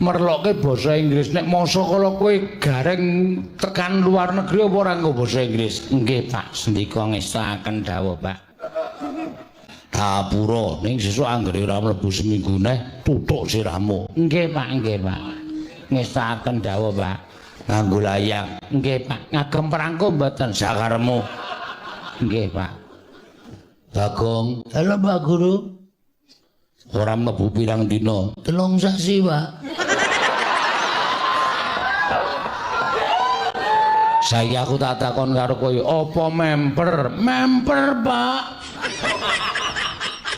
merlokke basa Inggris. Nek masa kala kowe gareng tekan luar negeri apa ora nggo basa Inggris? Nggih, Pak. Sendika ngestaken dawuh, Pak. Tapura ning sesuk anggere ora mlebu seminggu neh tutuk sirahmu. Nggih, Pak, nggih, Pak. Ngestaken dawuh, Pak. Nganggo layang. Nggih, Pak. Ngagem perangko mboten sakaremu. Nggih, Pak. Bagong, halo Pak Guru. Ora mlebu pirang dina? 3 sasi, Pak. Saiki aku tak takon karo kowe, apa memper? Memper, Pak.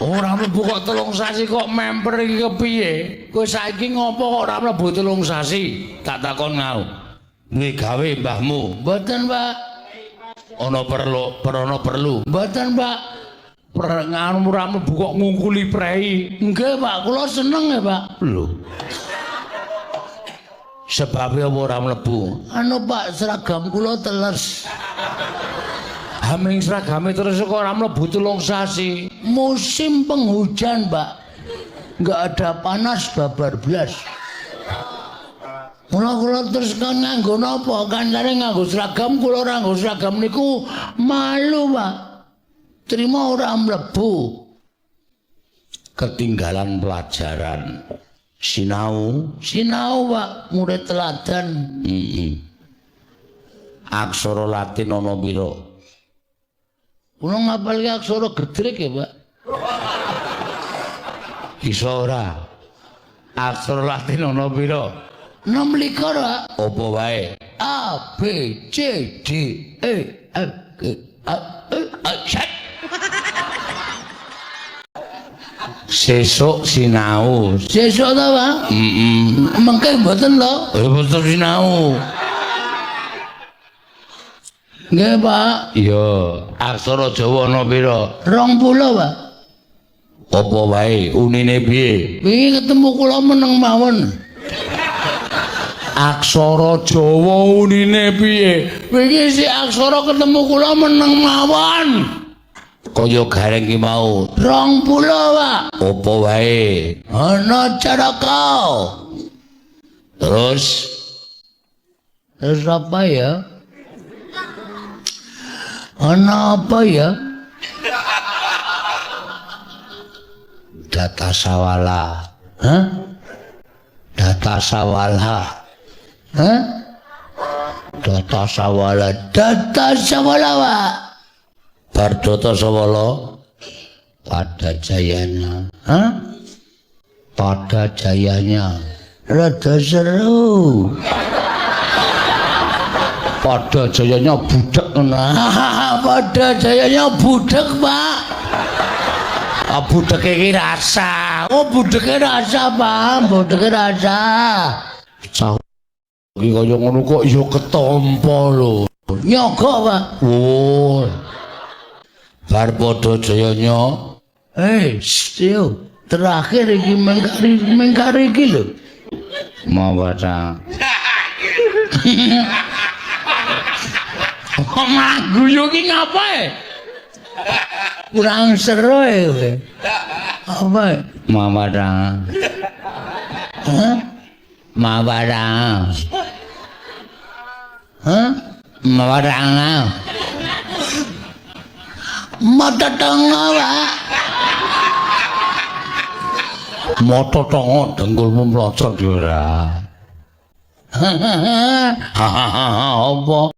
Ora mlebu kok 3 sasi kok memper iki kepiye? Kowe saiki ngopo kok ora mlebu 3 sasi? Tak takon ngau. Duwe gawe mbahmu? Mboten, Pak. Ana perlu? Mboten, Pak. Nganu ora mlebu kok ngungkuli prei. Nggih, Pak, kula seneng ya, Pak. Lho. Sebab apa ora mlebu? Anu, Pak, seragam kula teles. Haming seragame terus kok ora mlebu 3 sasi. Musim penghujan, Pak. Enggak ada panas babar blas. Kula terus kan nganggo napa? Kancane nganggo seragam, kula ora nganggo seragam niku malu, Pak. Terima ora mlebu. Ketinggalan pelajaran. Sinau, Pak, murid teladan. Aksara Latin ana pira? Kula ngapalke aksara gedrek ya, Pak. Iso ora? Aksara Latin ana pira? 6 likur, Pak. Apa wae? A, B, C, D, E, F, G, A, Z. Sesuk sinau. Sesuk ta, Pak? Mengke mboten lho. Mboten sinau. Nggih, Pak. Iya, aksara Jawa ana pira? 20, Pak. Apa wae? Unine piye? Wingi ketemu kula meneng mawon. Aksara Jawa unine piye? Wingi si aksara ketemu kula meneng mawon. Kaya gareng ki mau 20, Pak. Apa wae? Ana caraka. Terus apa ya? Ana apa ya? Data sawala. Hah? Data sawala. Hah? Data sawala. Data sawala, Pak. Bardata sawala pada jayanya. Hah? Pada jayanya. Rada seru. Pada jayanya budak. Nah, pada jayanya budak, Pak. Budak iki rasa. Oh, budake rasa, Pak. Budake rasa. Cah iki kaya ngono kok ya ketampa lho. Nyogok, Pak. Oh. Bar padha jayanya. Yo, terakhir iki mengkari iki lho. Mawata. Kok malah guyu ki ngapae? Kurang seru kowe. Apa? Mawata. Hah? Mawata. Hah? Mawata. Mata tengah, Pak. Mata tengah dengkulmu melocot ora. Hahaha, apa?